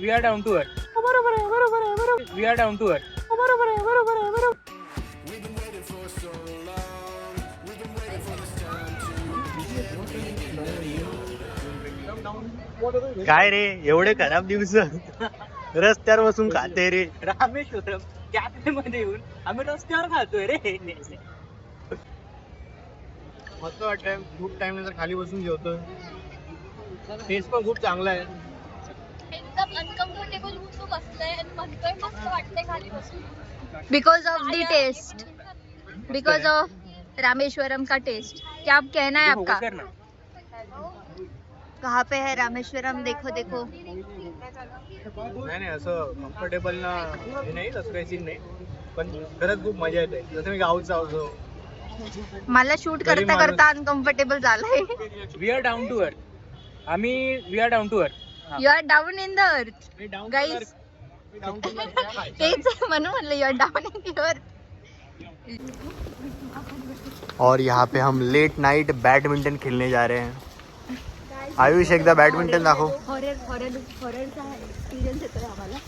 We are down to अर्थ. बरोबर आहे, बरोबर आहे, बरोबर. वी आर डाऊन टू अर्थ. बरोबर आहे, बरोबर आहे, बरोबर. काय रे एवढे खराब दिवस रस्त्यावर बसून खाते रे. रामेश्वरम कॅफे मध्ये येऊन आम्ही रस्त्यावर खातोय रे. मस्त वाटतंय. खूप टाइम नंतर खाली बसून जेवतोय. टेस्ट पण खूप चांगला आहे. एकदम अनकम्फर्टेबल होऊन बसलोय आणि म्हणतोय मस्त वाटतंय खाली बसून. Because of the taste, because of Rameshwaram का टेस्ट. क्या आप कहना है आपका? कहाँ पे है रामेश्वरम? देखो देखो. नाही असं कम्फर्टेबल ना हे नाही, तसं काही सीन नाही, पण खरंच खूप मजा येते. जसं मी गावचा होतो. मला शूट करता करता अनकम्फर्टेबल झालंय. We are down to earth. आम्ही we are down to earth. You are down in the earth guys. तेच म्हणून म्हणलं you are down in the earth. और यहाँ पे हम लेट नाइट बैडमिंटन खेलने जा रहे हैं. आयुष एकदा बैडमिंटन दाखव. हॉररचा एक्सपिरियन्स येतोय आम्हाला.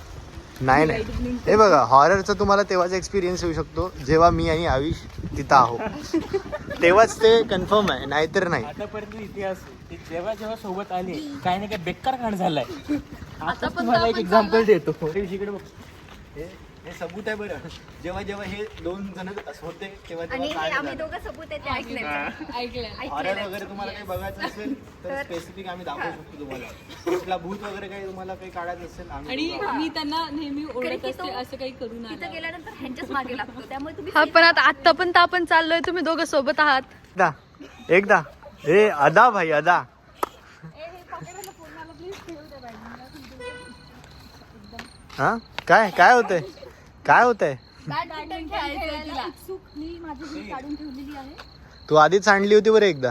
नाही हे बघा, हॉररचा तुम्हाला तेव्हाच एक्सपिरियन्स येऊ शकतो जेव्हा मी आणि आयुष तिथं आहो. तेव्हाच ते कन्फर्म आहे, नाहीतर नाही. आतापर्यंत इतिहास ते जेव्हा जेव्हा सोबत आले काही नाही काय बेकार खाण झालाय. आता तुम्हाला एक एक्झाम्पल देतो. इकडे बघ, हे सबूत आहे बरं. जेव्हा जेव्हा हे दोन जण होते तेव्हा आणि हे आम्ही दोघं सबूत आहे ते ऐकलंय. हॉरर वगैरे तुम्हाला काही बघायचं असेल तर स्पेसिफिक आम्ही दाखवू शकतो तुम्हाला. कुठला भूत वगैरे काही तुम्हाला काही काढायचं असेल आणि मी त्यांना नेहमी ओरडत असते असं काही करू नका. तिथं गेल्यानंतर ह्यांच्याच मागे लागतो. त्यामुळे तुम्ही हा पण आता पण आपण चाललोय, तुम्ही दोघं सोबत आहात. एकदा हे अदा भाई अदा. हा काय काय होतंय, काय होतंय? मी माझी काढून ठेवलेली आहे. तू आधीच आणली होती बरं एकदा.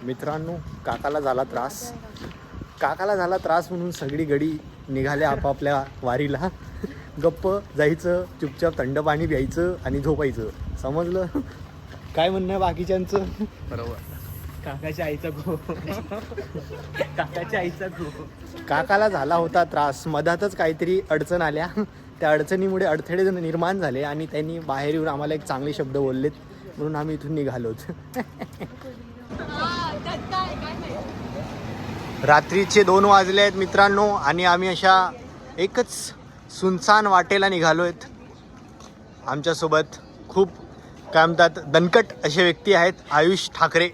मित्रांनो, काकाला झाला त्रास म्हणून सगळी गडी निघाले आपापल्या वारीला. गप्प जायचं, चुपचाप थंड पाणी प्यायचं आणि झोपायचं. समजलं? काय म्हणणं आहे बाकीच्यांचं? बरोबर. काकाच्या आईचा गो. काकाच्या आईचा गो. काकाला झाला होता त्रास. मधातच काहीतरी अडचण आल्या. त्या अडचणीमुळे अडथळे निर्माण झाले आणि त्यांनी बाहेर येऊन आम्हाला एक चांगले शब्द बोललेत, म्हणून आम्ही इथून निघालोच. रात्रीचे 2 वाजले आहेत मित्रांनो आणि आम्ही अशा एकच सुनसान वाटेला निघालो आहेत. आमच्यासोबत खूप काय म्हणतात दणकट असे व्यक्ती आहेत. आयुष ठाकरे.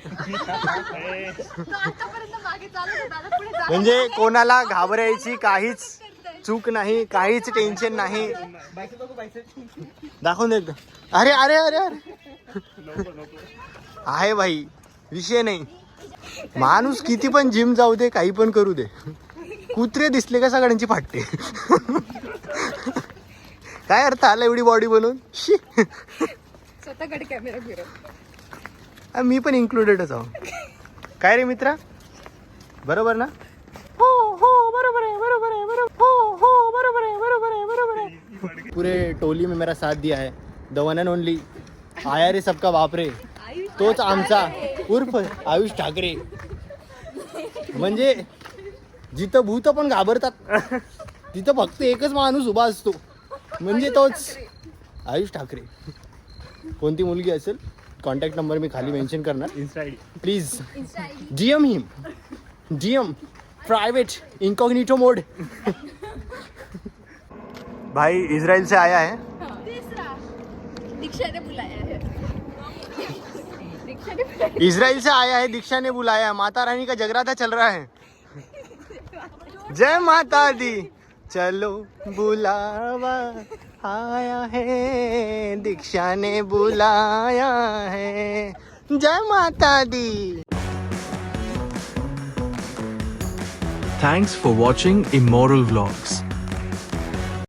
म्हणजे कोणाला घाबरायची काहीच चूक नाही, काहीच टेन्शन नाही. दाखवून एकदा. अरे अरे अरे अरे आहे भाई, विषय नाही. माणूस किती पण जिम जाऊ दे, काही पण करू दे, कुत्रे दिसले का सगळ्यांची फाटते. काय अर्थ आला एवढी बॉडी बनवून? स्वतःकडे कॅमेरा फिरव. मी पण इन्क्लुडेडच आहो. काय रे मित्रा, बरोबर ना? हो हो बरोबर आहे, बरोबर आहे, बरोबर. हो हो बरोबर आहे, बरोबर आहे, बरोबर आहे. पूरे टोली में मेरा साथ दिया है द वन एंड ओनली आया रे सबका बाप रे, तोच आमचा उर्फ आयुष ठाकरे. म्हणजे जिथं भूत पण घाबरतात तिथं फक्त एकच माणूस उभा असतो, म्हणजे तोच आयुष ठाकरे. कोणती मुलगी असेल कॉन्टॅक्ट नंबर मी खाली मेंशन करणार. Please DM him, DM private incognito mode. भाई इजराइल से आया है. दीक्षा ने बुलाया है. इजराइल से आया है, दीक्षा ने बुलाया है. माता रानी का जगराता चल रहा है. जय माता दी, चलो बुलावा आया है, दीक्षा ने बुलाया है. जय माता दी. Thanks for watching Immoral Vlogs.